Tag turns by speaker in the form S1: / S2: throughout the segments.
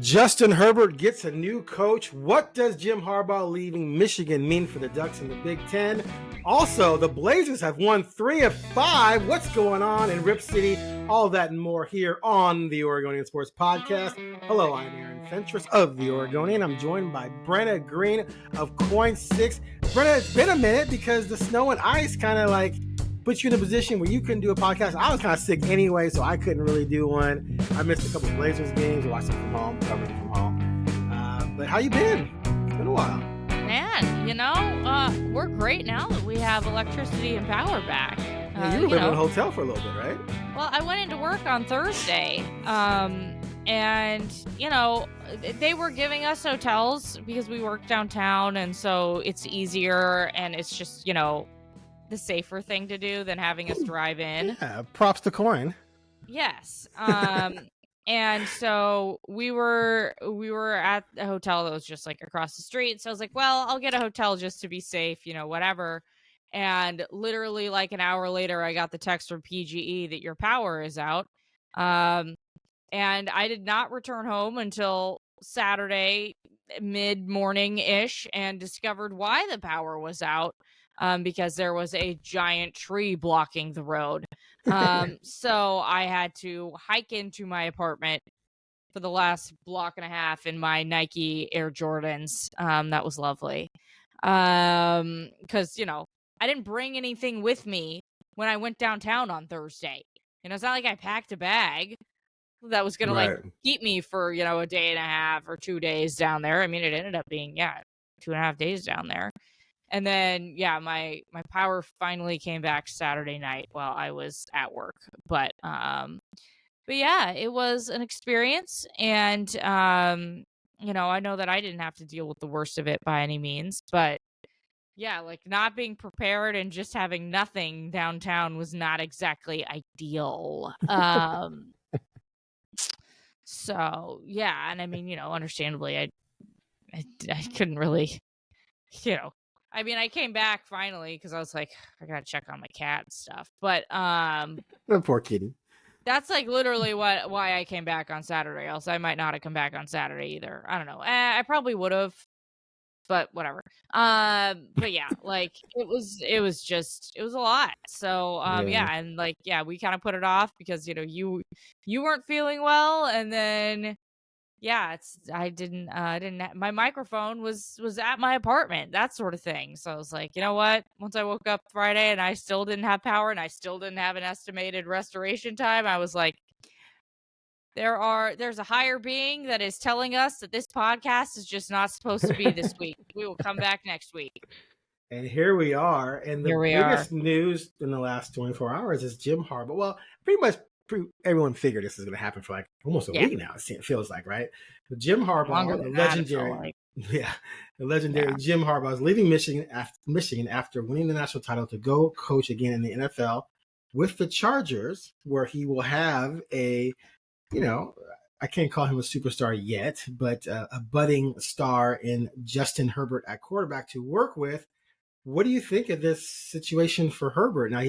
S1: Justin Herbert gets a new coach. What does Jim Harbaugh leaving Michigan mean for the Ducks in the Big Ten? Also, the Blazers have won 3 of 5. What's going on in Rip City? All that and more here on the Oregonian Sports Podcast. Hello, I'm Aaron Fentress of the Oregonian. I'm joined by Brenna Greene of KOIN 6. Brenna, it's been a minute because the snow and ice kind of like put you in a position where you couldn't do a podcast. I was kind of sick anyway, so I couldn't really do one. I missed a couple of Blazers games, watched them from home, covered them from home. But how you been? It's been a while.
S2: Man, we're great now that we have electricity and power back.
S1: Yeah, you were living in a hotel for a little bit, right?
S2: Well, I went into work on Thursday, and, they were giving us hotels because we work downtown, and so it's easier, and it's just, the safer thing to do than having us drive in.
S1: Yeah, props to KOIN.
S2: Yes. And so we were at a hotel that was just like across the street. So I was like, well, I'll get a hotel just to be safe, whatever. And literally like an hour later, I got the text from PGE that your power is out. And I did not return home until Saturday mid-morning-ish and discovered why the power was out. Because there was a giant tree blocking the road. So I had to hike into my apartment for the last block and a half in my Nike Air Jordans. That was lovely. Because, I didn't bring anything with me when I went downtown on Thursday. It's not like I packed a bag that was going to keep me for, a day and a half or 2 days down there. I mean, it ended up being, 2.5 days down there. And then, my power finally came back Saturday night while I was at work. But yeah, it was an experience. And, I know that I didn't have to deal with the worst of it by any means. But, yeah, like not being prepared and just having nothing downtown was not exactly ideal. So, yeah. And I mean, understandably, I couldn't really, I mean, I came back finally because I was like, I gotta check on my cat and stuff. But
S1: poor kitty.
S2: That's like literally why I came back on Saturday. Else I might not have come back on Saturday either. I don't know. I probably would have, but whatever. But yeah, like it was a lot. So we kind of put it off because you weren't feeling well, and then. Yeah, I didn't my microphone was at my apartment, that sort of thing. So I was like, you know what? Once I woke up Friday and I still didn't have power and I still didn't have an estimated restoration time, I was like, there's a higher being that is telling us that this podcast is just not supposed to be this week. We will come back next week.
S1: And here we are. And the biggest news in the last 24 hours is Jim Harbaugh. Well, pretty much everyone figured this is going to happen for like almost a week now. It feels like, right? But Jim Harbaugh, the legendary Jim Harbaugh is leaving Michigan after winning the national title to go coach again in the NFL with the Chargers, where he will have I can't call him a superstar yet, but a budding star in Justin Herbert at quarterback to work with. What do you think of this situation for Herbert? Now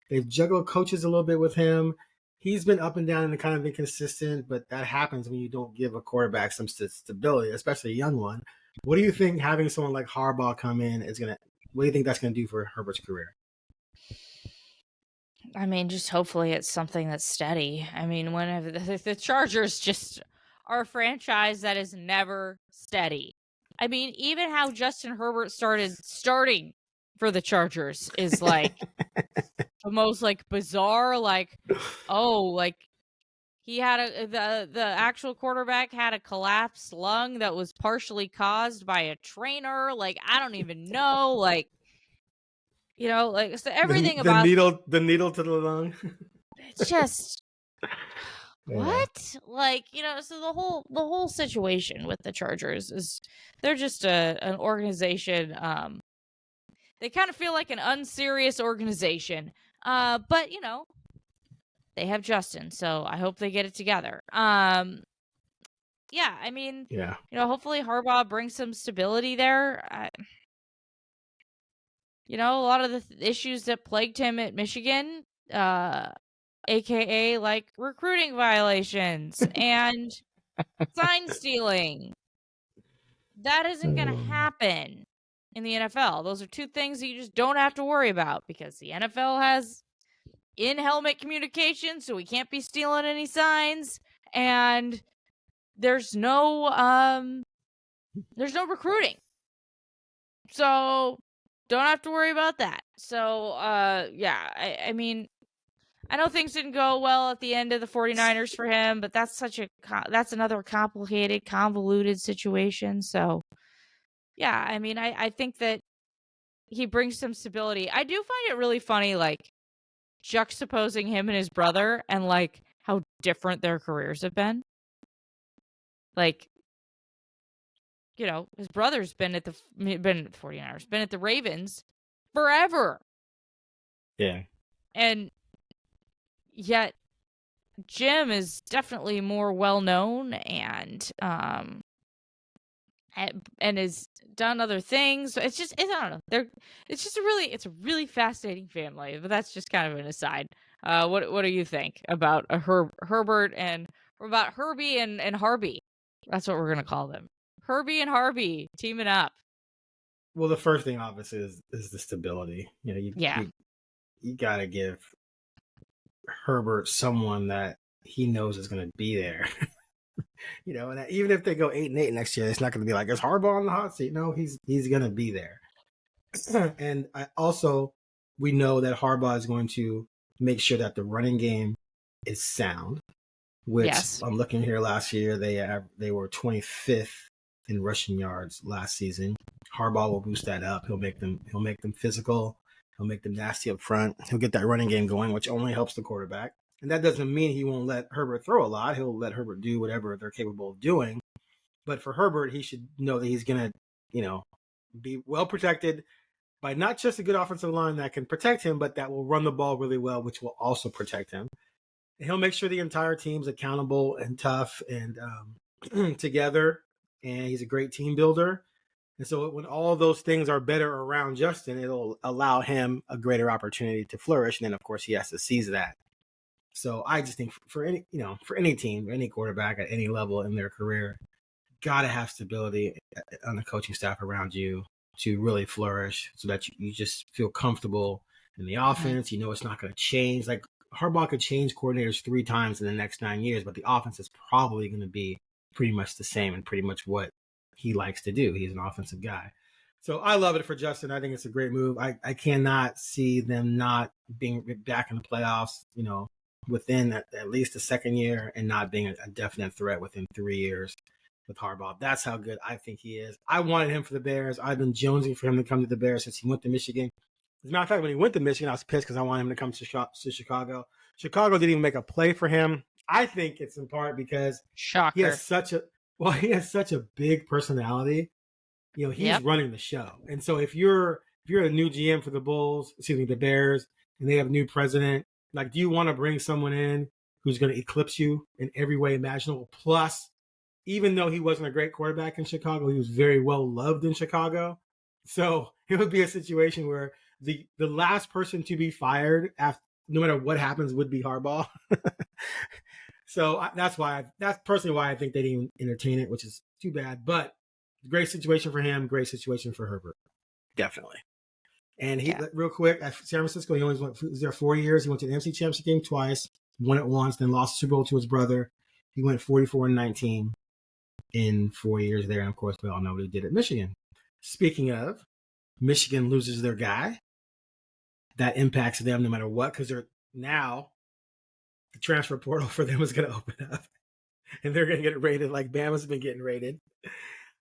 S1: they've juggled coaches a little bit with him. He's been up and down and kind of inconsistent, but that happens when you don't give a quarterback some stability, especially a young one. What do you think having someone like Harbaugh come in what do you think that's going to do for Herbert's career?
S2: I mean, just hopefully it's something that's steady. I mean, whenever the Chargers just are a franchise that is never steady. I mean, even how Justin Herbert starting for the Chargers is like the most like bizarre, like, he had the actual quarterback had a collapsed lung that was partially caused by a trainer. Like, I don't even know, like, so everything about
S1: the needle to the lung.
S2: It's just what? Like, so the whole situation with the Chargers is they're just an organization. They kind of feel like an unserious organization. But they have Justin, so I hope they get it together. I mean, hopefully Harbaugh brings some stability there. A lot of the issues that plagued him at Michigan, aka like recruiting violations and Sign stealing. That isn't going to happen in the NFL. Those are two things that you just don't have to worry about because the NFL has in-helmet communication, so we can't be stealing any signs, and there's no recruiting. So don't have to worry about that. So yeah, I mean, I know things didn't go well at the end of the 49ers for him, but that's another complicated, convoluted situation. So yeah, I mean, I think that he brings some stability. I do find it really funny, like, juxtaposing him and his brother and, like, how different their careers have been. Like, you know, his brother's been at the 49ers, been at the Ravens forever.
S1: Yeah.
S2: And yet Jim is definitely more well-known and has done other things. So I don't know. It's a really fascinating family, but that's just kind of an aside. What do you think about Herbert or about Herbie and Harvey? That's what we're gonna call them. Herbie and Harvey teaming up.
S1: Well, the first thing obviously is the stability. You know, you gotta give Herbert someone that he knows is gonna be there. You know, and even if they go 8-8 next year, it's not going to be like, is Harbaugh on the hot seat? No, he's going to be there. And we know that Harbaugh is going to make sure that the running game is sound. Which
S2: Yes.
S1: I'm looking here last year, they were 25th in rushing yards last season. Harbaugh will boost that up. He'll make them physical. He'll make them nasty up front. He'll get that running game going, which only helps the quarterback. And that doesn't mean he won't let Herbert throw a lot. He'll let Herbert do whatever they're capable of doing. But for Herbert, he should know that he's going to, you know, be well protected by not just a good offensive line that can protect him, but that will run the ball really well, which will also protect him. And he'll make sure the entire team's accountable and tough and together. And he's a great team builder. And so when all those things are better around Justin, it'll allow him a greater opportunity to flourish. And then, of course, he has to seize that. So I just think for any team, any quarterback at any level in their career, got to have stability on the coaching staff around you to really flourish so that you just feel comfortable in the offense. You know, it's not going to change. Like Harbaugh could change coordinators 3 times in the next 9 years, but the offense is probably going to be pretty much the same and pretty much what he likes to do. He's an offensive guy. So I love it for Justin. I think it's a great move. I cannot see them not being back in the playoffs, you know, within at least the second year and not being a definite threat within 3 years with Harbaugh. That's how good I think he is. I wanted him for the Bears. I've been jonesing for him to come to the Bears since he went to Michigan. As a matter of fact, when he went to Michigan, I was pissed because I wanted him to come to Chicago. Chicago didn't even make a play for him. I think it's in part because he has such a big personality. You know, he's running the show. And so if you're a new GM for the Bears, and they have a new president, like, do you want to bring someone in who's going to eclipse you in every way imaginable? Plus, even though he wasn't a great quarterback in Chicago, he was very well loved in Chicago. So it would be a situation where the last person to be fired, after, no matter what happens, would be Harbaugh. So that's personally why I think they didn't entertain it, which is too bad. But great situation for him, great situation for Herbert. Definitely. And he, real quick, at San Francisco, he only was there 4 years. He went to the NFC Championship game twice, won it once, then lost the Super Bowl to his brother. He went 44-19 in 4 years there. And of course, we all know what he did at Michigan. Speaking of, Michigan loses their guy. That impacts them no matter what, because they're now the transfer portal for them is going to open up, and they're going to get rated like Bama's been getting rated.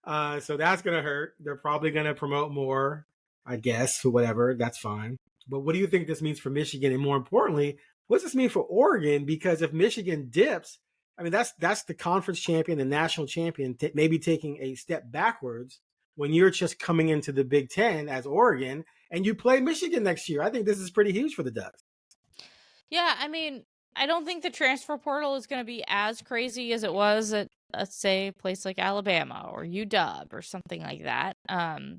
S1: So that's going to hurt. They're probably going to promote more, I guess, for whatever. That's fine. But what do you think this means for Michigan? And more importantly, what does this mean for Oregon? Because if Michigan dips, I mean, that's the conference champion, the national champion, maybe taking a step backwards when you're just coming into the Big Ten as Oregon and you play Michigan next year. I think this is pretty huge for the Ducks.
S2: Yeah, I mean, I don't think the transfer portal is going to be as crazy as it was at, let's say, a place like Alabama or UW or something like that.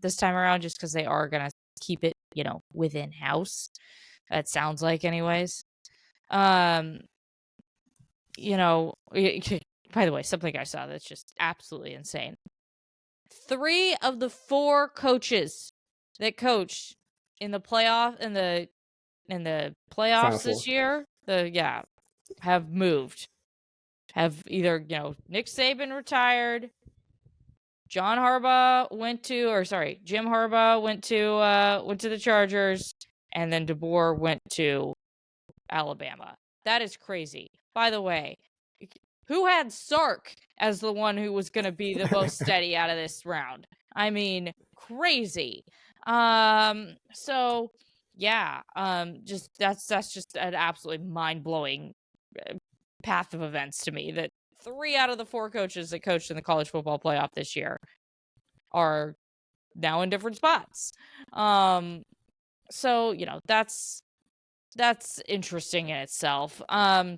S2: This time around, just because they are going to keep it, you know, within house. It sounds like, anyways. You know, by the way, something I saw that's just absolutely insane. 3 of the 4 coaches that coached in the playoffs
S1: Final
S2: this
S1: four.
S2: year, have moved. Have either, Nick Saban retired, Jim Harbaugh went to the Chargers, and then DeBoer went to Alabama. That is crazy. By the way, who had Sark as the one who was going to be the most steady out of this round? I mean, crazy. So yeah, just that's just an absolutely mind-blowing path of events to me, that 3 out of the 4 coaches that coached in the college football playoff this year are now in different spots. So, that's interesting in itself. But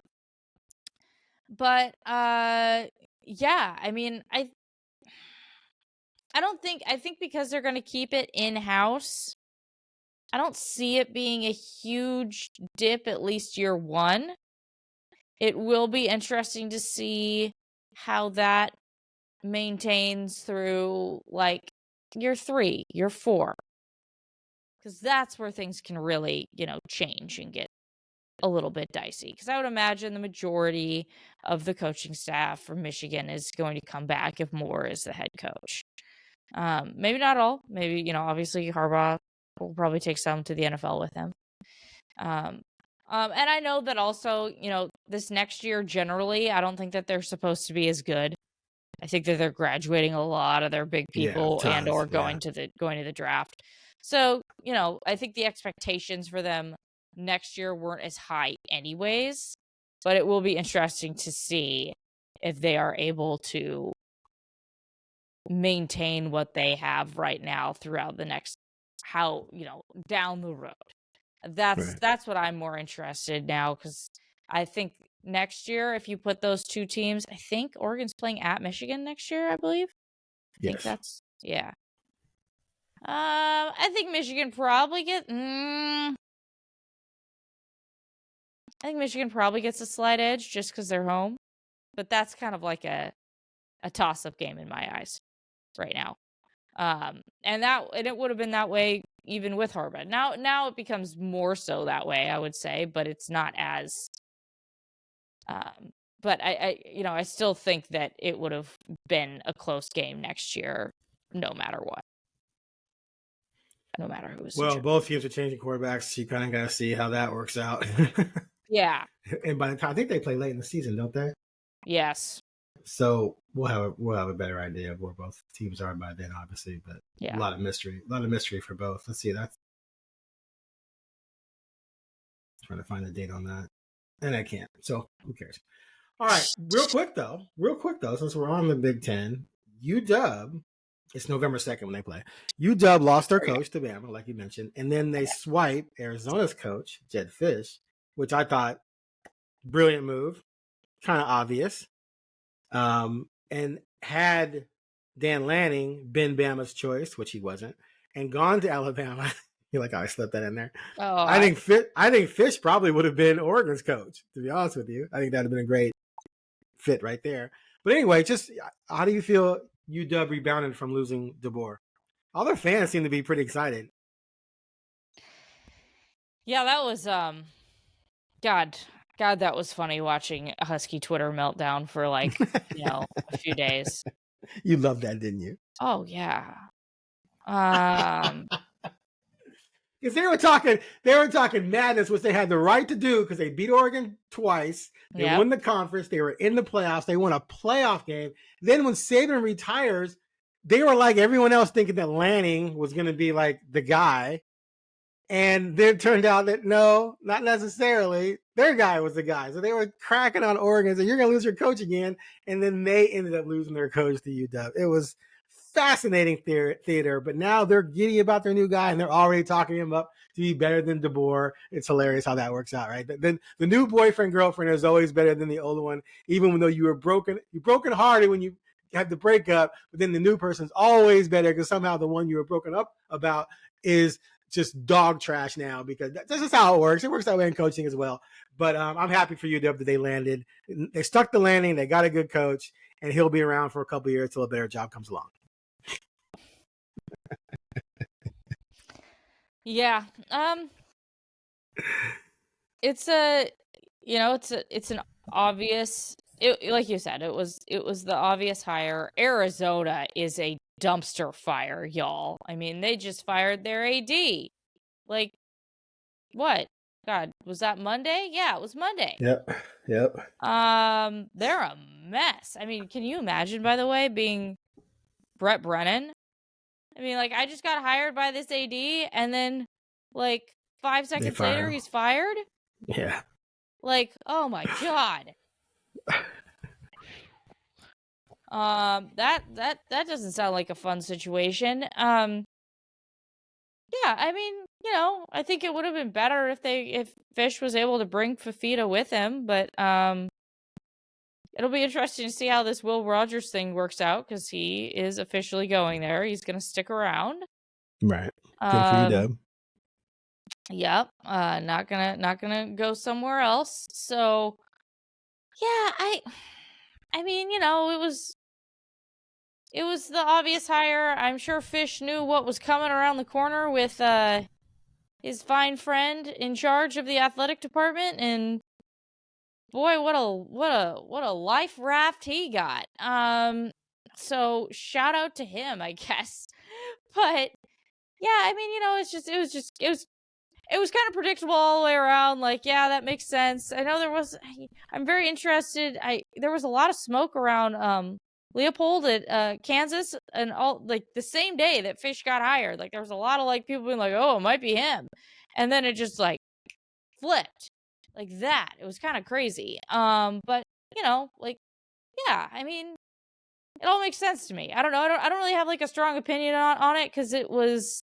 S2: yeah, I mean, I think because they're going to keep it in-house, I don't see it being a huge dip, at least year 1. It will be interesting to see how that maintains through like year 3, year 4. Because that's where things can really, change and get a little bit dicey. Because I would imagine the majority of the coaching staff from Michigan is going to come back if Moore is the head coach. Maybe not all. Maybe, obviously Harbaugh will probably take some to the NFL with him. And I know that also, this next year generally, I don't think that they're supposed to be as good. I think that they're graduating a lot of their big people and or going to the draft. So, I think the expectations for them next year weren't as high anyways, but it will be interesting to see if they are able to maintain what they have right now throughout the next, down the road. That's what I'm more interested now, because I think next year, if you put those 2 teams, I think Oregon's playing at Michigan next year, I believe. I think that's, yeah. I think Michigan probably gets a slight edge just because they're home, but that's kind of like a toss-up game in my eyes right now. And it would have been that way even with Harbaugh. Now it becomes more so that way, I would say, but it's not as. But I still think that it would have been a close game next year, no matter what. No matter who was.
S1: Well, both teams are changing quarterbacks. So you kind of got to see how that works out.
S2: Yeah.
S1: And by the time, I think they play late in the season, don't they?
S2: Yes.
S1: So we'll have a better idea of where both teams are by then, obviously. But a lot of mystery for both. Let's see. That's trying to find the date on that, and I can't. So who cares? All right, real quick though, since we're on the Big Ten, UW. It's November 2nd when they play. UW lost their coach to Bama, like you mentioned, and then they swipe Arizona's coach, Jedd Fisch, which I thought brilliant move, kind of obvious. And had Dan Lanning been Bama's choice, which he wasn't, and gone to Alabama, you're like, oh, I slipped that in there.
S2: Oh,
S1: I think Fisch probably would have been Oregon's coach, to be honest with you. I think that would have been a great fit right there. But anyway, just how do you feel UW rebounded from losing DeBoer? All their fans seem to be pretty excited.
S2: Yeah, that was God, that was funny watching a Husky Twitter meltdown for like, a few days.
S1: You loved that, didn't you?
S2: Oh yeah.
S1: Because they were talking madness, which they had the right to do because they beat Oregon twice. They won the conference. They were in the playoffs. They won a playoff game. Then when Saban retires, they were like everyone else thinking that Lanning was going to be like the guy. And then it turned out that no, not necessarily. Their guy was the guy. So they were cracking on Oregon. So you're going to lose your coach again. And then they ended up losing their coach to UW. It was fascinating theater, but now they're giddy about their new guy and they're already talking him up to be better than DeBoer. It's hilarious how that works out, right? Then the new boyfriend girlfriend is always better than the old one, even though you were broken hearted when you had the breakup. But then the new person's always better because somehow the one you were broken up about is just dog trash now because this is how it works. It works that way in coaching as well. But I'm happy for UW that they landed. They stuck the landing. They got a good coach, and he'll be around for a couple of years till a better job comes along.
S2: Yeah. It's an obvious, like you said, it was the obvious hire. Arizona is a dumpster fire, y'all. I mean, they just fired their AD. Like, what? God, was that Monday? Yeah, it was Monday.
S1: Yep.
S2: They're a mess. I mean, can you imagine, by the way, being Brett Brennan? I mean, like, I just got hired by this AD, and then, like, 5 seconds later, he's fired?
S1: Yeah.
S2: Like, oh my God. That doesn't sound like a fun situation. Yeah, I mean, I think it would have been better if Fish was able to bring Fafita with him, but it'll be interesting to see how this Will Rogers thing works out because he is officially going there. He's gonna stick around.
S1: Right. Good for you, Dub.
S2: Yep. Not gonna go somewhere else. So yeah, I mean, it was the obvious hire. I'm sure Fish knew what was coming around the corner with his fine friend in charge of the athletic department, and boy, what a life raft he got. So shout out to him, I guess. But yeah, I mean, it was kind of predictable all the way around. Like, yeah, that makes sense. I know I'm very interested. There was a lot of smoke around Leopold at Kansas, and all, like, the same day that Fish got hired. Like, there was a lot of, like, people being like, oh, it might be him. And then it just, like, flipped like that. It was kind of crazy. But, like, yeah, I mean, it all makes sense to me. I don't know. I don't really have, like, a strong opinion on it because it was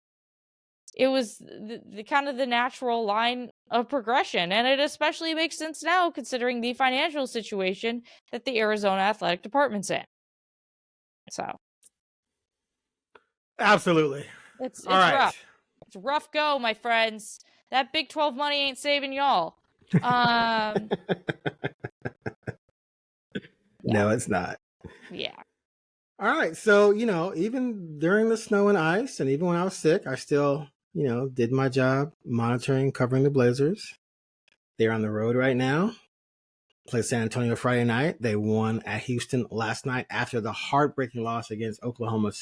S2: the kind of the natural line of progression, and it especially makes sense now considering the financial situation that the Arizona athletic department's in. So
S1: absolutely,
S2: it's
S1: right.
S2: Rough. It's a rough go, my friends. That Big 12 money ain't saving y'all.
S1: No, it's not.
S2: Yeah.
S1: All right. So, even during the snow and ice, and even when I was sick, I still, did my job monitoring, covering the Blazers. They're on the road right now. Played San Antonio Friday night. They won at Houston last night after the heartbreaking loss against Oklahoma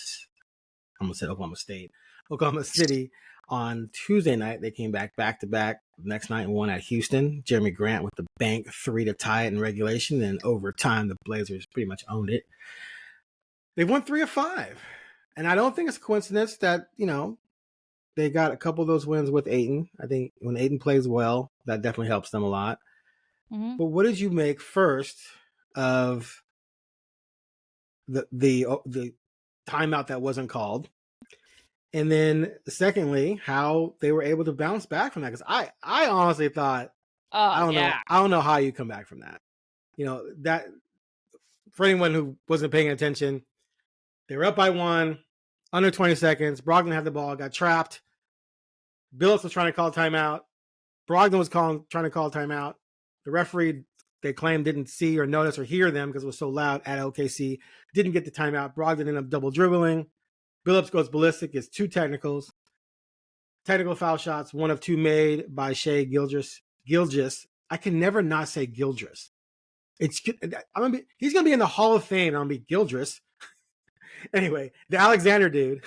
S1: City on Tuesday night. They came back to back next night and won at Houston. Jeremy Grant with the bank 3 to tie it in regulation. And overtime, the Blazers pretty much owned it. They won 3 of 5. And I don't think it's a coincidence that, they got a couple of those wins with Ayton. I think when Ayton plays well, that definitely helps them a lot.
S2: Mm-hmm.
S1: But what did you make first of the timeout that wasn't called? And then secondly, how they were able to bounce back from that? Because I honestly thought, I don't know how you come back from that. That for anyone who wasn't paying attention, they were up by 1, under 20 seconds. Brogdon had the ball, got trapped. Billups was trying to call timeout. Brogdon was trying to call timeout. The referee, they claimed, didn't see or notice or hear them because it was so loud at OKC. Didn't get the timeout. Brogdon ended up double dribbling. Billups goes ballistic, gets 2 technicals. Technical foul shots, 1 of 2 made by Shai Gilgeous. I can never not say Gilgeous. He's going to be in the Hall of Fame, and I'm going to be Gilgeous. Anyway, the Alexander dude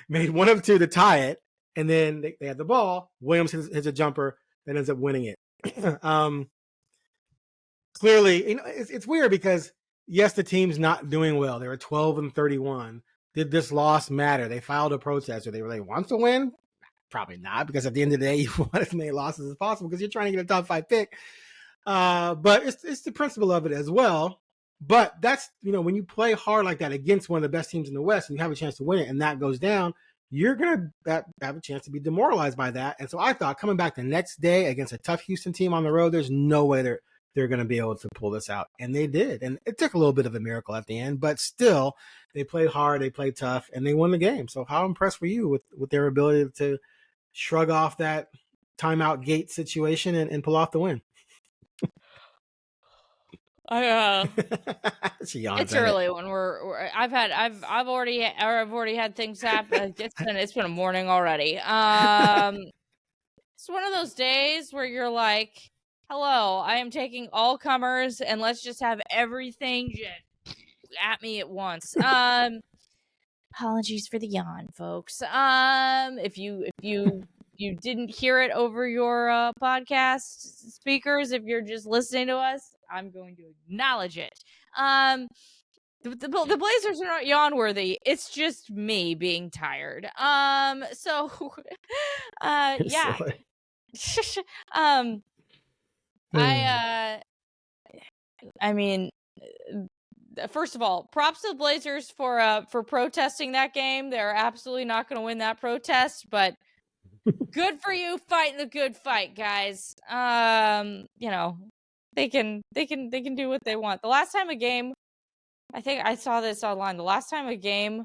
S1: made 1 of 2 to tie it, and then they had the ball. Williams hits a jumper that ends up winning it. Clearly, it's weird because, yes, the team's not doing well. They were 12-31. Did this loss matter? They filed a protest. Or they really want to win? Probably not, because at the end of the day, you want as many losses as possible because you're trying to get a top 5 pick. But it's the principle of it as well. But that's, when you play hard like that against one of the best teams in the West and you have a chance to win it and that goes down, you're going to have a chance to be demoralized by that. And so I thought coming back the next day against a tough Houston team on the road, there's no way they're going to be able to pull this out. And they did. And it took a little bit of a miracle at the end, but still they played hard, they played tough, and they won the game. So how impressed were you with their ability to shrug off that timeout gate situation and pull off the win. She yawns
S2: It's
S1: at it.
S2: early when I've already had things happen. It's been a morning already. It's one of those days where you're like, hello, I am taking all comers and let's just have everything at me at once. Apologies for the yawn, folks. If you didn't hear it over your podcast speakers, if you're just listening to us, I'm going to acknowledge it. The Blazers are not yawn worthy. It's just me being tired. So yeah. I mean, first of all, props to the Blazers for protesting that game. They're absolutely not going to win that protest, but good for you fighting the good fight, guys. You know, they can do what they want. The last time a game, I think I saw this online. The last time a game,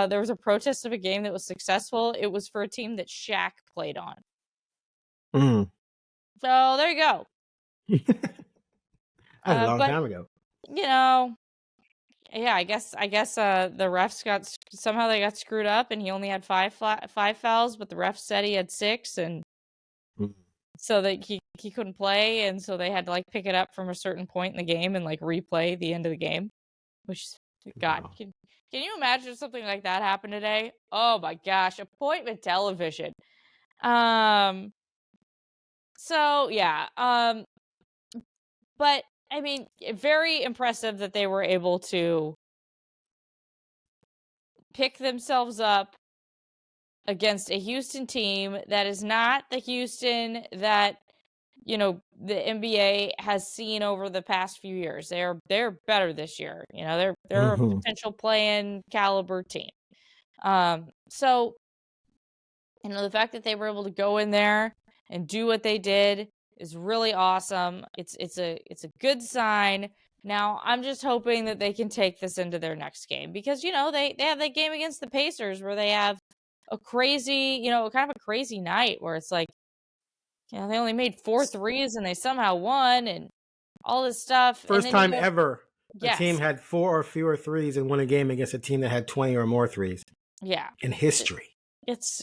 S2: there was a protest of a game that was successful. It was for a team that Shaq played on. So there you go.
S1: That's a long time ago.
S2: You know, yeah, I guess the refs somehow they got screwed up, and he only had five fouls, but the ref said he had 6, and so that he couldn't play, and so they had to like pick it up from a certain point in the game and like replay the end of the game. Which, God, wow. Can you imagine if something like that happened today? Oh my gosh, appointment television. So yeah, but I mean, very impressive that they were able to pick themselves up against a Houston team that is not the Houston that, you know, the NBA has seen over the past few years. They're better this year. You know, they're a potential play-in caliber team. So, you know, the fact that they were able to go in there and do what they did is really awesome. It's a good sign. Now, I'm just hoping that they can take this into their next game because, you know, they have that game against the Pacers where they have a crazy, you know, kind of a crazy night where it's like, you know, they only made 4 threes and they somehow won and all this stuff.
S1: First time ever a team had 4 or fewer threes and won a game against a team that had 20 or more threes.
S2: Yeah.
S1: In history.
S2: It's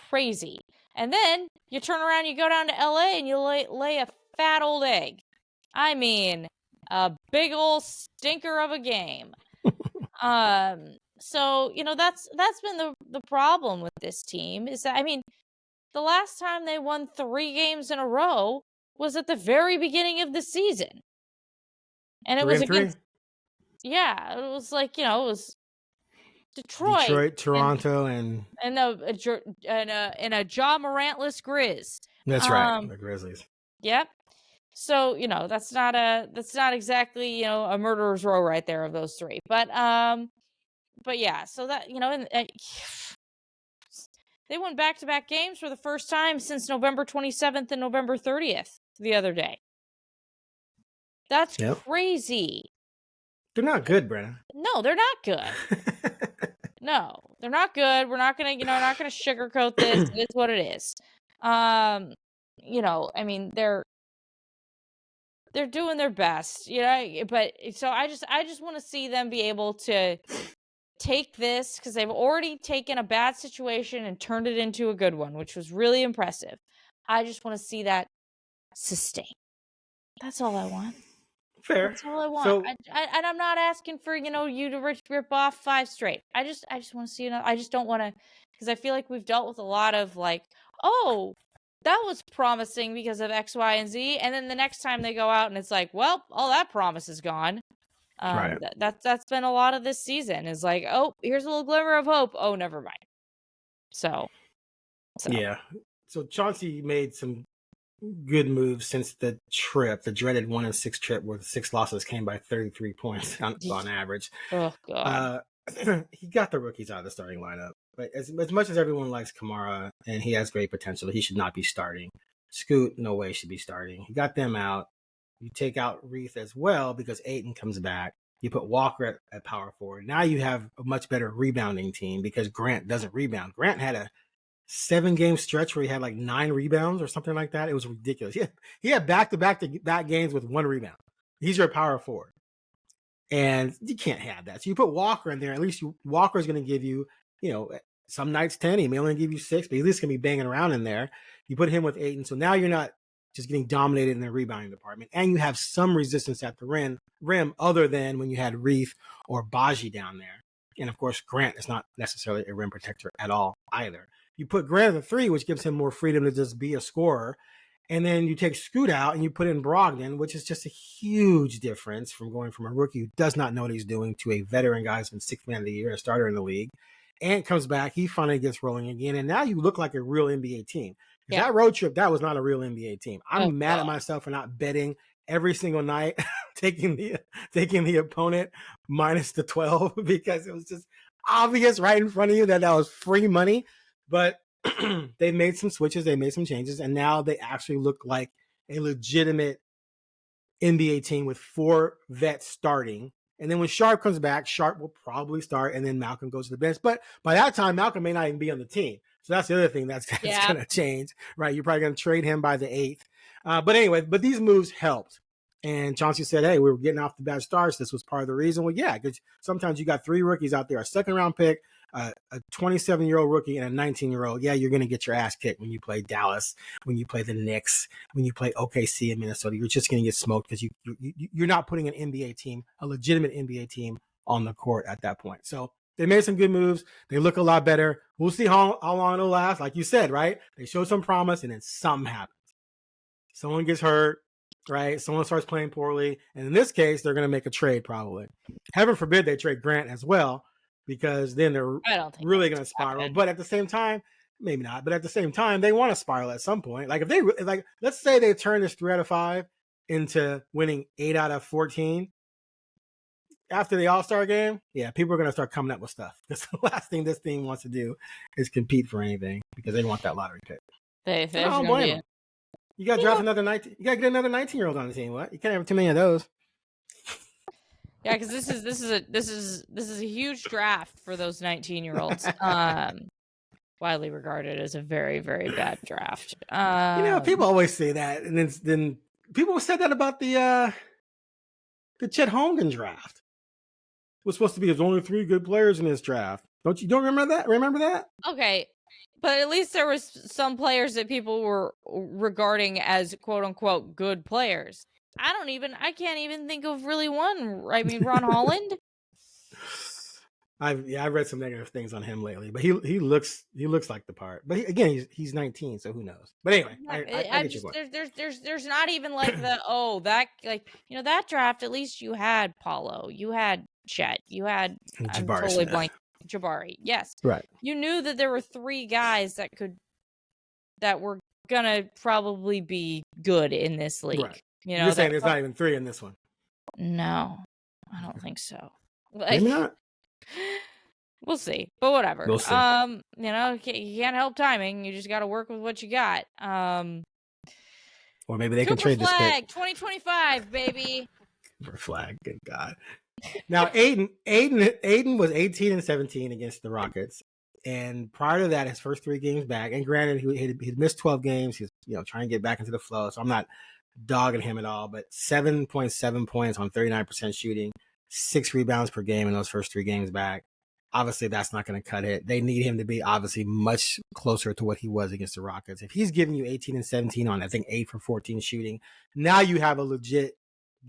S2: crazy. And then you turn around, you go down to LA and you lay a fat old egg. I mean, a big old stinker of a game. So, you know, that's been the problem with this team is that, I mean, the last time they won 3 games in a row was at the very beginning of the season. And it was against, yeah, it was like, you know, it was Detroit,
S1: Toronto, and
S2: a Ja Morantless Grizz.
S1: That's right, the Grizzlies.
S2: Yep. So, you know, that's not exactly, you know, a murderer's row right there of those 3. But yeah, so that, you know, and they won back-to-back games for the first time since November 27th and November 30th the other day. That's crazy.
S1: They're not good, Brenna.
S2: No, they're not good. No, they're not good. We're not gonna, you know, not gonna sugarcoat this. It is what it is. You know, I mean, they're doing their best, you know. But so I just want to see them be able to take this because they've already taken a bad situation and turned it into a good one, which was really impressive. I just want to see that sustain. That's all I want.
S1: Fair.
S2: That's all I want. So, and I'm not asking for, you know, you to rip off 5 straight. I just want to see it. I just don't want to, because I feel like we've dealt with a lot of like, oh, that was promising because of X, Y, and Z, and then the next time they go out and it's like, well, all that promise is gone. Right. That's been a lot of this season. Is like, oh, here's a little glimmer of hope. Oh, never mind. So
S1: yeah. So Chauncey made some good moves since the trip, the dreaded 1-6 trip where the 6 losses came by 33 points on average.
S2: Oh God.
S1: He got the rookies out of the starting lineup. But as much as everyone likes Kamara and he has great potential, he should not be starting. Scoot, no way should be starting. He got them out. You take out Reith as well because Ayton comes back. You put Walker at power forward. Now you have a much better rebounding team because Grant doesn't rebound. Grant had a 7-game stretch where he had like 9 rebounds or something like that. It was ridiculous. He had back games with 1 rebound. He's your power forward. And you can't have that. So you put Walker in there. At least Walker is going to give you, some nights 10. He may only give you 6, but at least going to be banging around in there. You put him with Ayton. So now you're not just getting dominated in the rebounding department. And you have some resistance at the rim other than when you had Reef or Baji down there. And of course, Grant is not necessarily a rim protector at all either. You put Grant at the 3, which gives him more freedom to just be a scorer. And then you take Scoot out and you put in Brogdon, which is just a huge difference from going from a rookie who does not know what he's doing to a veteran guy who's been 6th man of the year, a starter in the league. Ant comes back. He finally gets rolling again. And now you look like a real NBA team. Yeah. That road trip, that was not a real NBA team. I'm mad at myself for not betting every single night, taking the opponent minus the 12 because it was just obvious right in front of you that was free money. But they made some switches, they made some changes, and now they actually look like a legitimate NBA team with 4 vets starting. And then when Sharp comes back, Sharp will probably start, and then Malcolm goes to the bench. But by that time, Malcolm may not even be on the team. So that's the other thing that's going to change, right? You're probably going to trade him by the 8th. But anyway, these moves helped. And Chauncey said, hey, we were getting off the bad starts. This was part of the reason. Well, yeah, because sometimes you got 3 rookies out there, a second-round pick, a 27-year-old rookie, and a 19-year-old. Yeah, you're going to get your ass kicked when you play Dallas, when you play the Knicks, when you play OKC in Minnesota. You're just going to get smoked because you're not putting an NBA team, a legitimate NBA team, on the court at that point. So they made some good moves. They look a lot better. We'll see how long it'll last. Like you said, right? They show some promise, and then something happens. Someone gets hurt. Right, someone starts playing poorly, and in this case, they're going to make a trade probably. Heaven forbid they trade Grant as well, because then they're really going to spiral. But at the same time, maybe not. But at the same time, they want to spiral at some point. Like if they let's say they turn this 3 out of 5 into winning 8 out of 14 after the All-Star game. Yeah, people are going to start coming up with stuff. Because the last thing this team wants to do is compete for anything because they want that lottery pick.
S2: I don't blame them.
S1: You got to draft another 19. You got to get another 19-year-old on the team. What? You can't have too many of those.
S2: Yeah, because this is a huge draft for those 19-year-olds. Widely regarded as a very, very bad draft.
S1: People always say that, and then people said that about the Chet Holmgren draft. It was supposed to be there's only 3 good players in this draft. Don't remember that? Remember that?
S2: Okay. But at least there was some players that people were regarding as quote unquote good players. I can't even think of really one. I mean, Ron Holland.
S1: I've read some negative things on him lately, but he looks like the part. But he's 19, so who knows? But anyway, I get your point.
S2: There's not even like that draft. At least you had Paulo, you had Chet, you had Jabari. Yes.
S1: Right.
S2: You knew that there were 3 guys that were gonna probably be good in this league.
S1: Right. You're saying there's not even 3 in this one.
S2: No, I don't think so.
S1: Maybe not.
S2: We'll see. But whatever.
S1: We'll see.
S2: You can't help timing. You just gotta work with what you got.
S1: Or maybe they can trade this pick.
S2: 2025, baby.
S1: For flag, good God. Now, Aiden was 18 and 17 against the Rockets, and prior to that, his first 3 games back. And granted, he'd missed 12 games. He's trying to get back into the flow, so I'm not dogging him at all. But 7.7 points on 39% shooting, 6 rebounds per game in those first 3 games back. Obviously, that's not going to cut it. They need him to be obviously much closer to what he was against the Rockets. If he's giving you 18 and 17 on, I think 8 for 14 shooting, now you have a legit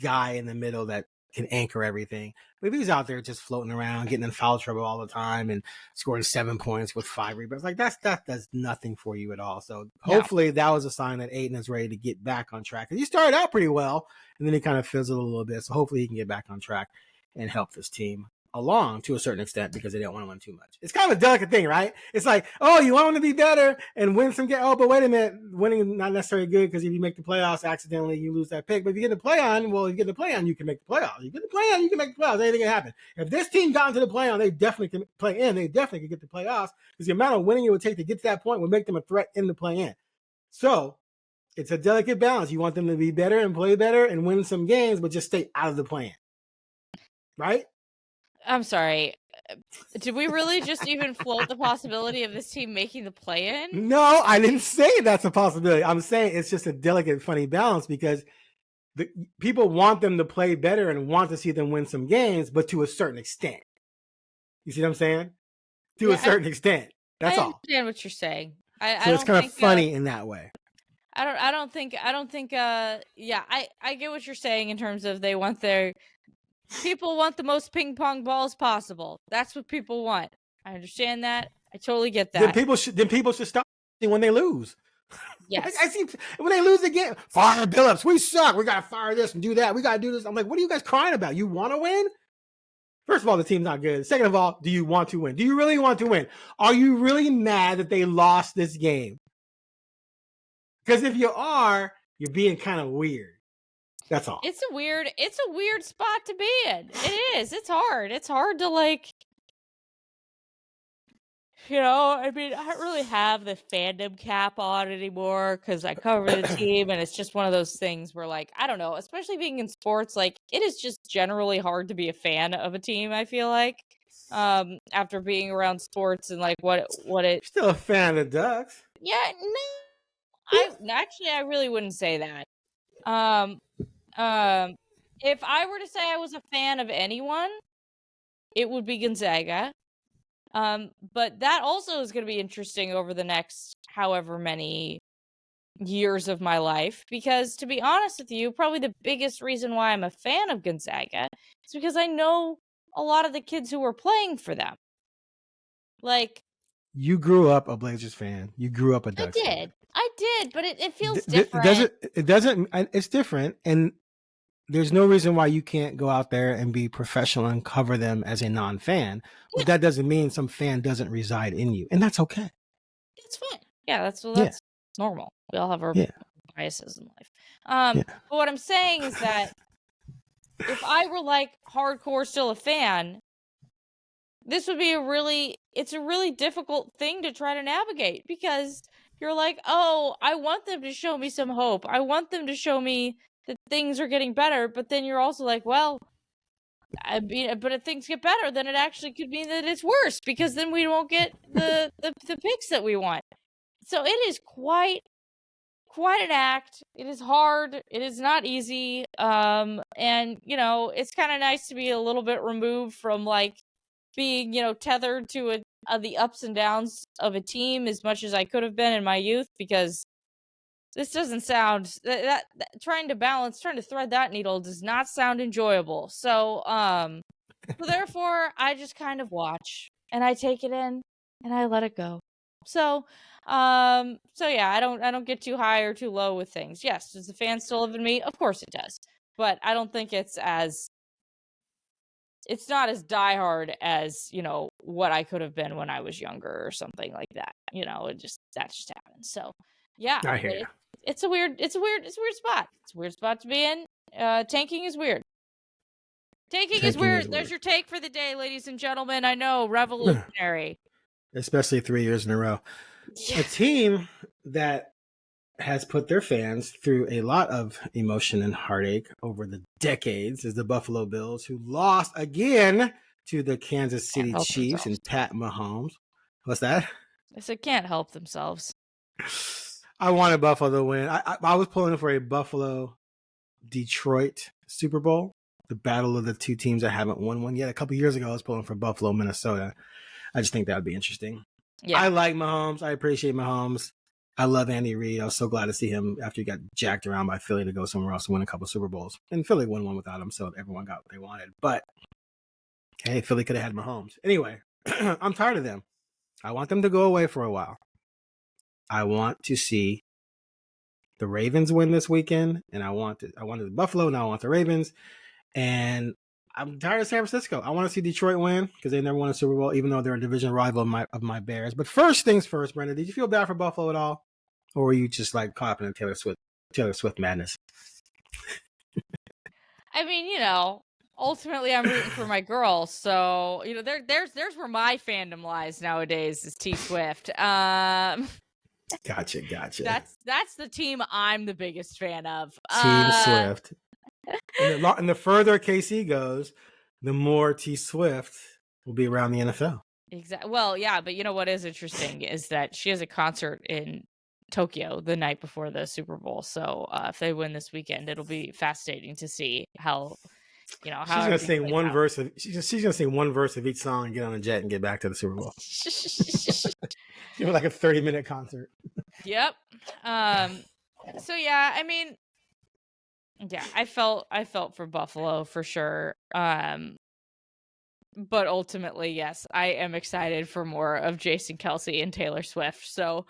S1: guy in the middle that can anchor everything. But if he's out there just floating around, getting in foul trouble all the time and scoring 7 points with 5 rebounds, like that does nothing for you at all. So hopefully that was a sign that Aiden is ready to get back on track. Because he started out pretty well, and then he kind of fizzled a little bit. So hopefully he can get back on track and help this team along to a certain extent because they don't want to win too much. It's kind of a delicate thing, right? It's like, oh, you want them to be better and win some games. Oh, but wait a minute, winning is not necessarily good because if you make the playoffs accidentally, you lose that pick. But if you get the play-on, you can make the playoffs. You get the play-on, you can make the playoffs. Anything can happen. If this team got into the play-on, they definitely can play in. They definitely can get the playoffs because the amount of winning it would take to get to that point would make them a threat in the play-in. So it's a delicate balance. You want them to be better and play better and win some games, but just stay out of the play-in. Right?
S2: I'm sorry. did we really just even float the possibility of this team making the play-in?
S1: No, I didn't say that's a possibility. I'm saying it's just a delicate, funny balance because people want them to play better and want to see them win some games, but to a certain extent. You see what I'm saying? To a certain extent. That's all.
S2: I understand what you're saying.
S1: So it's kind of funny in that way.
S2: I don't think I get what you're saying in terms of people want the most ping pong balls possible. That's what people want. I understand that. I totally get that.
S1: Then people should stop when they lose.
S2: Yes.
S1: I see when they lose again, fire Billups. We suck. We gotta fire this and do that. We gotta do this. I'm like, what are you guys crying about? You want to win? First of all, the team's not good. Second of all, do you want to win? Do you really want to win? Are you really mad that they lost this game? Because if you are, you're being kind of weird. That's all.
S2: It's a weird spot to be in. It is. It's hard. It's hard to like. I mean, I don't really have the fandom cap on anymore because I cover the team, and it's just one of those things where, like, I don't know, especially being in sports, like, it is just generally hard to be a fan of a team, I feel like, after being around sports and, like, what it...
S1: Still a fan of the Ducks.
S2: Yeah, no. I really wouldn't say that. If I were to say I was a fan of anyone, it would be Gonzaga. But that also is going to be interesting over the next however many years of my life, because to be honest with you, probably the biggest reason why I'm a fan of Gonzaga is because I know a lot of the kids who were playing for them. Like,
S1: you grew up a Blazers fan. You grew up a Ducks fan.
S2: I did, but it feels different.
S1: It's different, and there's no reason why you can't go out there and be professional and cover them as a non-fan. But that doesn't mean some fan doesn't reside in you, and that's okay.
S2: It's fine. Yeah, that's normal. We all have our biases in life. But what I'm saying is that if I were like hardcore still a fan, this would be it's a really difficult thing to try to navigate, because you're like, oh, I want them to show me some hope. I want them to show me that things are getting better, but then you're also like, well, I mean, but if things get better, then it actually could mean that it's worse, because then we won't get the picks that we want. So it is quite an act. It is hard. It is not easy. And it's kind of nice to be a little bit removed from like being, tethered to the ups and downs of a team as much as I could have been in my youth, because this doesn't sound that trying to thread that needle does not sound enjoyable. So therefore I just kind of watch and I take it in and I let it go. So yeah, I don't get too high or too low with things. Yes, does the fan still live in me? Of course it does. But I don't think it's not as diehard as, what I could have been when I was younger or something like that. That just happened. So yeah,
S1: I hear you.
S2: It's a weird spot. It's a weird spot to be in. Tanking is weird. Tanking is weird. There's your take for the day, ladies and gentlemen. I know, revolutionary.
S1: Especially 3 years in a row. Yeah. A team that has put their fans through a lot of emotion and heartache over the decades is the Buffalo Bills, who lost again to the Kansas City Chiefs and Pat Mahomes. What's that?
S2: I said can't help themselves.
S1: I wanted Buffalo to win. I was pulling for a Buffalo-Detroit Super Bowl, the battle of the two teams that haven't won one yet. A couple years ago, I was pulling for Buffalo, Minnesota. I just think that would be interesting. Yeah. I like Mahomes. I appreciate Mahomes. I love Andy Reid. I was so glad to see him after he got jacked around by Philly to go somewhere else to win a couple Super Bowls. And Philly won one without him, so everyone got what they wanted. But, hey, Philly could have had Mahomes. Anyway, I'm tired of them. I want them to go away for a while. I want to see the Ravens win this weekend, and I wanted Buffalo, now I want the Ravens. And I'm tired of San Francisco. I want to see Detroit win because they never won a Super Bowl, even though they're a division rival of my Bears. But first things first, Brenda, did you feel bad for Buffalo at all? Or were you just like caught up in Taylor Swift madness?
S2: I mean, ultimately I'm rooting for my girl. So, there's where my fandom lies nowadays is T Swift.
S1: Gotcha.
S2: That's the team I'm the biggest fan of.
S1: Team Swift. And the further KC goes, the more T Swift will be around the NFL.
S2: Exactly. Well, yeah, but you know what is interesting is that she has a concert in Tokyo the night before the Super Bowl. So if they win this weekend, it'll be fascinating to see how
S1: She's gonna
S2: everything
S1: sing
S2: plays
S1: one
S2: out.
S1: verse of she's gonna sing one verse of each song and get on a jet and get back to the Super Bowl. Give her like a 30-minute concert.
S2: Yep. So yeah, I mean, yeah, I felt for Buffalo for sure. But ultimately, yes, I am excited for more of Jason Kelce and Taylor Swift. So,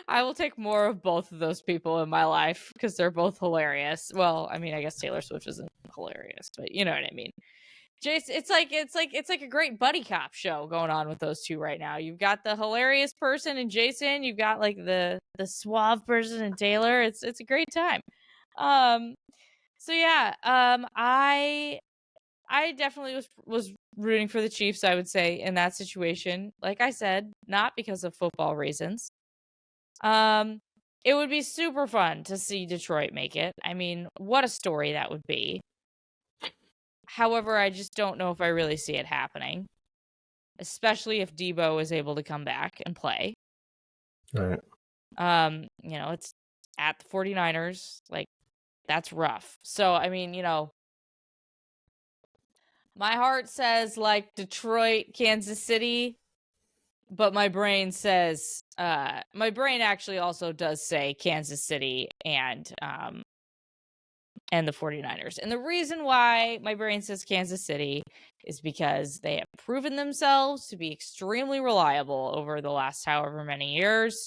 S2: I will take more of both of those people in my life because they're both hilarious. Well, I mean, I guess Taylor Swift isn't hilarious, but you know what I mean. Jason, it's like a great buddy cop show going on with those two right now. You've got the hilarious person in Jason, you've got like the suave person in Taylor. It's a great time. So yeah, I definitely was rooting for the Chiefs, I would say, in that situation. Like I said, not because of football reasons. It would be super fun to see Detroit make it. I mean, what a story that would be. However, I just don't know if I really see it happening, especially if Debo is able to come back and play.
S1: Right.
S2: It's at the 49ers. Like, that's rough. So, I mean, my heart says like Detroit, Kansas City, but my brain says my brain actually also does say Kansas City and the 49ers. And the reason why my brain says Kansas City is because they have proven themselves to be extremely reliable over the last however many years.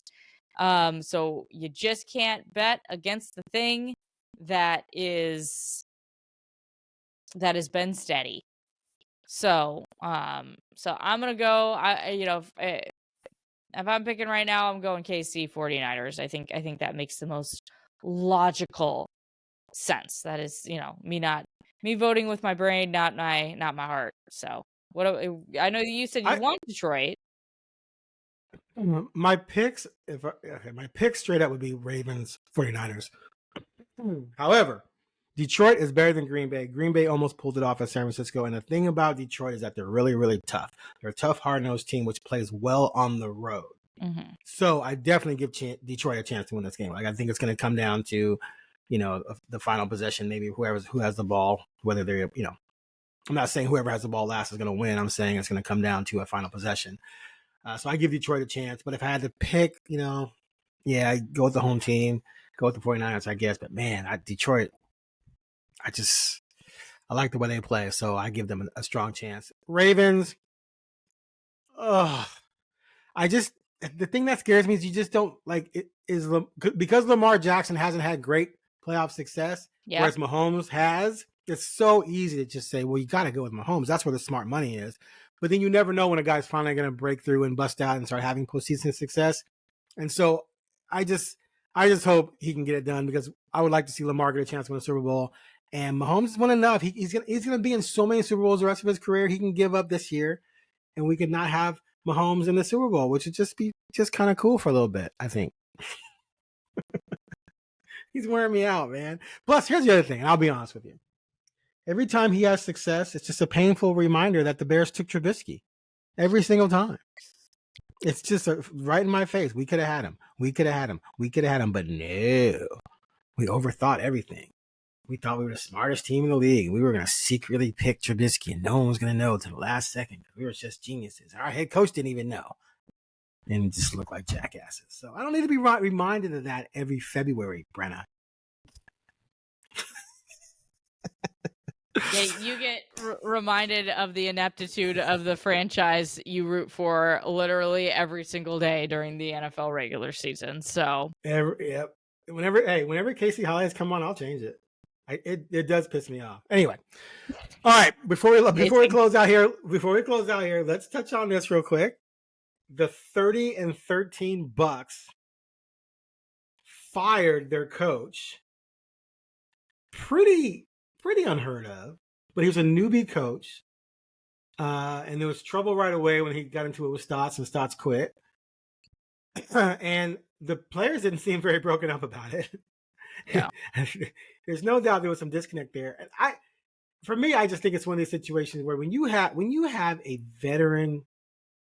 S2: So you just can't bet against the thing that has been steady. So, I'm gonna go. If I'm picking right now, I'm going KC 49ers. I think that makes the most logical sense. That is, me voting with my brain, not my heart. So, I know you said you want Detroit.
S1: My picks, my pick straight up would be Ravens 49ers. However, Detroit is better than Green Bay. Green Bay almost pulled it off at San Francisco. And the thing about Detroit is that they're really, really tough. They're a tough, hard-nosed team, which plays well on the road.
S2: Mm-hmm.
S1: So I definitely give Detroit a chance to win this game. Like, I think it's going to come down to, the final possession, maybe who has the ball, whether they're, I'm not saying whoever has the ball last is going to win. I'm saying it's going to come down to a final possession. So I give Detroit a chance. But if I had to pick, I go with the home team, go with the 49ers, I guess. But man, Detroit, I like the way they play, so I give them a strong chance. Ravens, the thing that scares me is you just don't like it is because Lamar Jackson hasn't had great playoff success, whereas Mahomes has. It's so easy to just say, well, you got to go with Mahomes. That's where the smart money is. But then you never know when a guy's finally going to break through and bust out and start having postseason success. And so I just hope he can get it done because I would like to see Lamar get a chance to win a Super Bowl. And Mahomes has won enough. He's gonna be in so many Super Bowls the rest of his career. He can give up this year, and we could not have Mahomes in the Super Bowl, which would just be kind of cool for a little bit. I think. He's wearing me out, man. Plus, here's the other thing, and I'll be honest with you. Every time he has success, it's just a painful reminder that the Bears took Trubisky. Every single time. It's just right in my face. We could have had him. We could have had him. We could have had him, but no. We overthought everything. We thought we were the smartest team in the league. We were going to secretly pick Trubisky, and no one was going to know until the last second. We were just geniuses. Our head coach didn't even know. And it just looked like jackasses. So I don't need to be reminded of that every February, Brenna.
S2: Yeah, you get reminded of the ineptitude of the franchise you root for literally every single day during the NFL regular season. So
S1: whenever Casey Hollidays come on, I'll change it. It does piss me off. Anyway, all right. Before we close out here, let's touch on this real quick. The 30-13 Bucks fired their coach. Pretty unheard of, but he was a newbie coach, and there was trouble right away when he got into it with Stotts, and Stotts quit. And the players didn't seem very broken up about it.
S2: Yeah.
S1: There's no doubt there was some disconnect there. And for me, I just think it's one of these situations where when you have a veteran,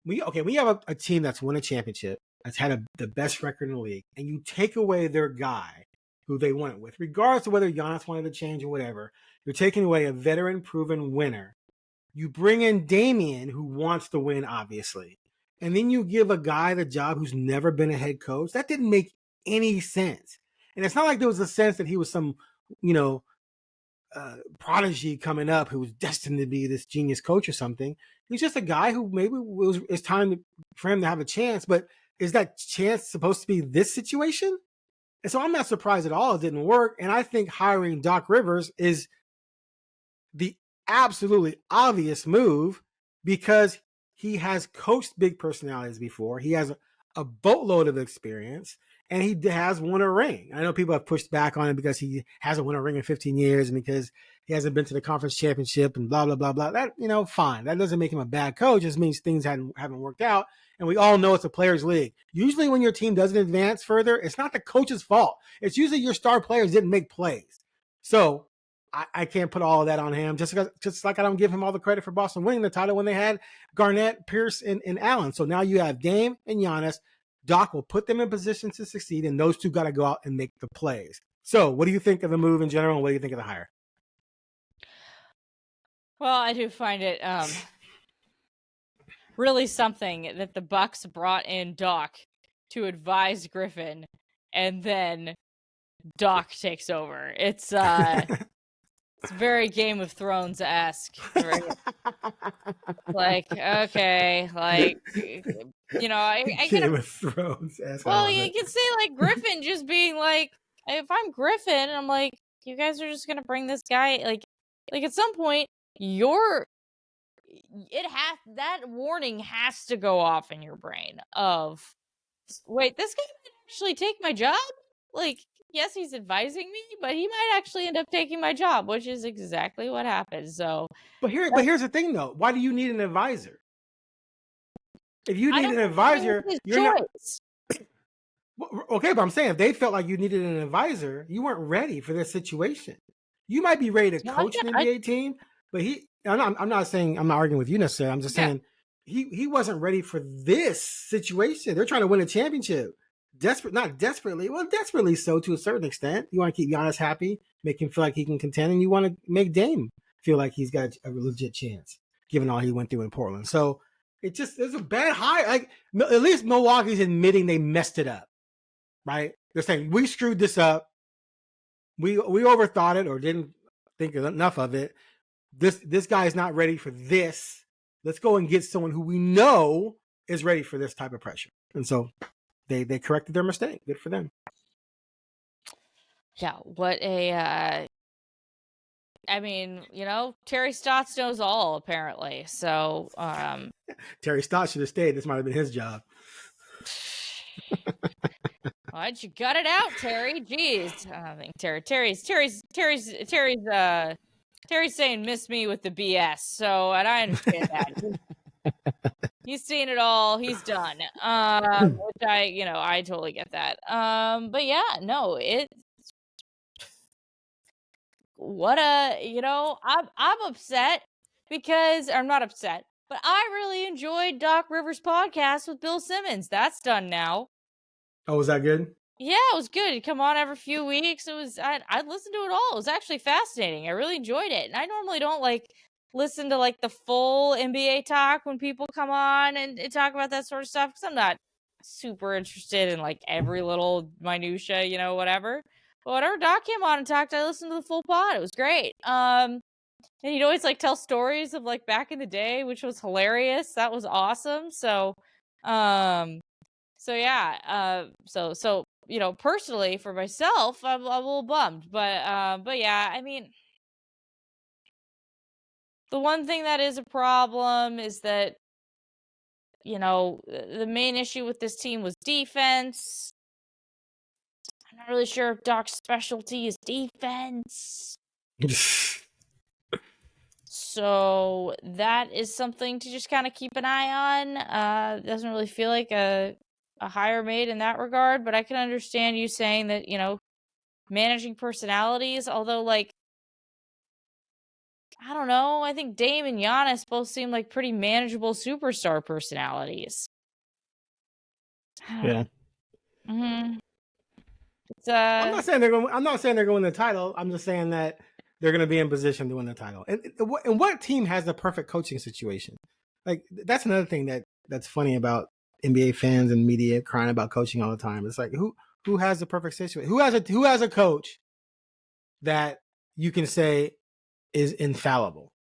S1: when you have a team that's won a championship, that's had the best record in the league, and you take away their guy who they won it with, regardless of whether Giannis wanted to change or whatever, you're taking away a veteran proven winner. You bring in Damian, who wants to win, obviously, and then you give a guy the job who's never been a head coach. That didn't make any sense. And it's not like there was a sense that he was some, prodigy coming up who was destined to be this genius coach or something. He's just a guy who maybe it's time for him to have a chance. But is that chance supposed to be this situation? And so I'm not surprised at all it didn't work. And I think hiring Doc Rivers is the absolutely obvious move because he has coached big personalities before. He has a boatload of experience, and he has won a ring. I know people have pushed back on it because he hasn't won a ring in 15 years and because he hasn't been to the conference championship and blah, blah, blah, blah. That, fine. That doesn't make him a bad coach. It just means things haven't worked out. And we all know it's a players' league. Usually when your team doesn't advance further, it's not the coach's fault. It's usually your star players didn't make plays. So I can't put all of that on him, just like I don't give him all the credit for Boston winning the title when they had Garnett, Pierce, and Allen. So now you have Dame and Giannis. Doc will put them in position to succeed, and those two got to go out and make the plays. So what do you think of the move in general, and what do you think of the hire?
S2: Well, I do find it really something that the Bucks brought in Doc to advise Griffin, and then Doc takes over. It's it's very Game of Thrones-esque. Right? Like, okay, like, I
S1: Game of Thrones-esque.
S2: Well, you can say, like, Griffin just being like, if I'm Griffin, I'm like, you guys are just gonna bring this guy, like at some point, that warning has to go off in your brain of, wait, this guy might actually take my job? Like, yes, he's advising me, but he might actually end up taking my job, which is exactly what happened. So,
S1: but here's the thing, though. Why do you need an advisor? If you need an advisor, you're not. Okay, but I'm saying if they felt like you needed an advisor, you weren't ready for this situation. You might be ready to coach an NBA team, but I'm not saying, I'm not arguing with you necessarily. I'm just saying he wasn't ready for this situation. They're trying to win a championship. Not desperately. Well, desperately so to a certain extent. You want to keep Giannis happy, make him feel like he can contend, and you want to make Dame feel like he's got a legit chance, given all he went through in Portland. So it's a bad hire. Like, at least Milwaukee's admitting they messed it up, right? They're saying we screwed this up. We overthought it or didn't think enough of it. This guy is not ready for this. Let's go and get someone who we know is ready for this type of pressure. And so they corrected their mistake. Good for them.
S2: Yeah, what a I mean, Terry Stotts knows all, apparently. So
S1: Terry Stotts should have stayed. This might have been his job.
S2: Why'd you gut it out, Terry? Jeez. I think Terry's saying miss me with the BS. So, and I understand that. He's seen it all. He's done. Which I totally get that. But yeah, no, I'm upset because I'm not upset, but I really enjoyed Doc Rivers' podcast with Bill Simmons. That's done now.
S1: Oh, was that good?
S2: Yeah, it was good. He'd come on every few weeks. I'd listen to it all. It was actually fascinating. I really enjoyed it. And I normally don't listen to the full NBA talk when people come on and talk about that sort of stuff, because I'm not super interested in every little minutia, whatever. But whenever Doc came on and talked, I listened to the full pod. It was great. And he'd always tell stories of back in the day, which was hilarious. That was awesome. So, so yeah, so personally for myself, I'm a little bummed, but yeah, I mean, the one thing that is a problem is that the main issue with this team was defense. I'm not really sure if Doc's specialty is defense. So that is something to just kind of keep an eye on. Doesn't really feel like a hire made in that regard, but I can understand you saying that, managing personalities, although I don't know. I think Dame and Giannis both seem like pretty manageable superstar personalities.
S1: Yeah.
S2: Mm-hmm.
S1: I'm not saying they're going to win the title. I'm just saying that they're going to be in position to win the title. And what team has the perfect coaching situation? Like, that's another thing that's funny about NBA fans and media crying about coaching all the time. It's like, who has the perfect situation? Who has a coach that you can say is infallible?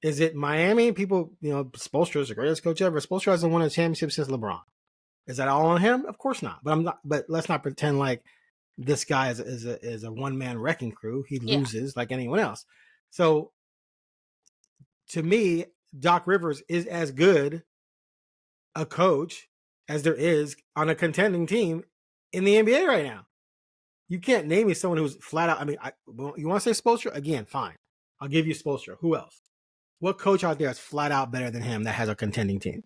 S1: Is it Miami? People, Spoelstra is the greatest coach ever. Spoelstra hasn't won a championship since LeBron. Is that all on him? Of course not. But let's not pretend like this guy is a one-man wrecking crew. He loses like anyone else. So to me, Doc Rivers is as good a coach as there is on a contending team in the NBA right now. You can't name me someone who's flat out. I mean, you want to say Spoelstra? Again, fine. I'll give you Spoelstra. Who else? What coach out there is flat out better than him that has a contending team?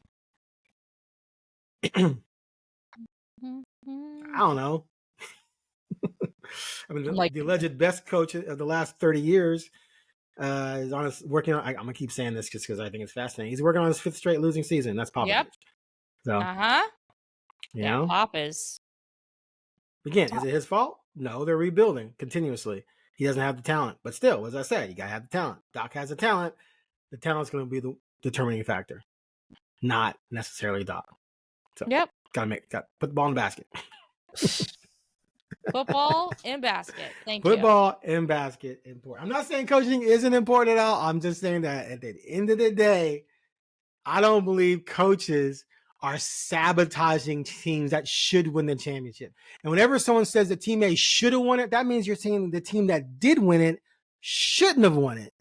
S1: I don't know. I mean, the alleged best coach of the last 30 years is working on. I'm gonna keep saying this just because I think it's fascinating. He's working on his 5th straight losing season. That's Popovich.
S2: Yep.
S1: So,
S2: Pop is.
S1: Again, is it his fault? No, they're rebuilding continuously. He doesn't have the talent, but still, as I said, you gotta have the talent. Doc has the talent. The talent's going to be the determining factor, not necessarily Doc. So, got put the ball in the basket.
S2: Football in basket. Thank you.
S1: Football in basket important. I'm not saying coaching isn't important at all. I'm just saying that at the end of the day, I don't believe coaches are sabotaging teams that should win the championship. And whenever someone says the team A should have won it, that means you're saying the team that did win it shouldn't have won it.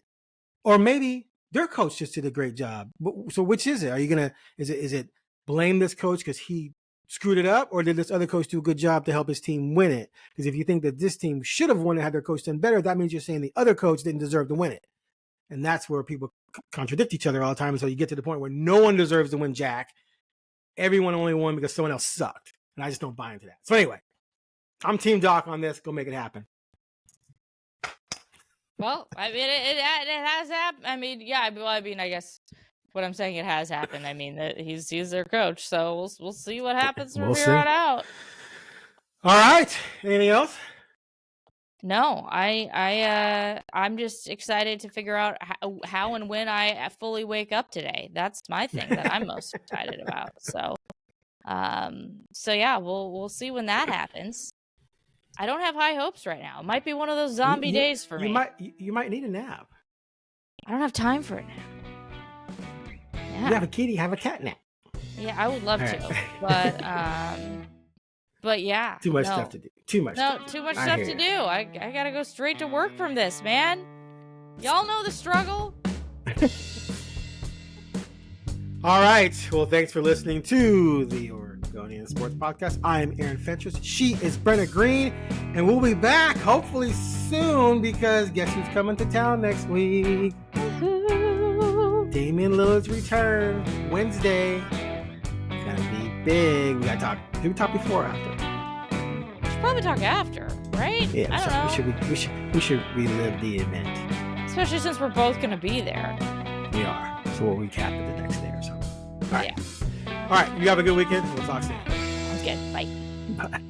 S1: Or maybe their coach just did a great job. So which is it? Are you gonna is it blame this coach because he screwed it up, or did this other coach do a good job to help his team win it? Because if you think that this team should have won it had their coach done better, that means you're saying the other coach didn't deserve to win it. And that's where people contradict each other all the time. So you get to the point where no one deserves to win Jack. Everyone only won because someone else sucked. And I just don't buy into that. So anyway, I'm Team Doc on this. Go make it happen.
S2: Well, I mean, it has happened. I mean, I guess what I'm saying, it has happened. I mean, that he's their coach, so we'll see what happens from here on out.
S1: All right. Anything else?
S2: No, I'm just excited to figure out how and when I fully wake up today. That's my thing that I'm most excited about. So yeah, we'll see when that happens. I don't have high hopes right now. It might be one of those zombie days for me.
S1: You might need a nap.
S2: I don't have time for a nap. Yeah.
S1: You have a kitty, have a cat nap.
S2: Yeah, I would love to, but yeah.
S1: Too much stuff to do. Too much stuff to do.
S2: I gotta go straight to work from this, man. Y'all know the struggle.
S1: All right. Well, thanks for listening to the Oregonian Sports Podcast. I'm Aaron Fentress. She is Brenna Greene. And we'll be back hopefully soon because guess who's coming to town next week? Damian Lillard's return Wednesday. It's going to be big. We got to talk. Did we talk before or after?
S2: We should probably talk after, right?
S1: Yeah,
S2: I don't know.
S1: We should relive the event.
S2: Especially since we're both going to be there.
S1: We are. So we'll recap it the next day or something. All right.
S2: Yeah.
S1: All right. You have a good weekend. We'll talk soon.
S2: Sounds good. Bye.
S1: Bye.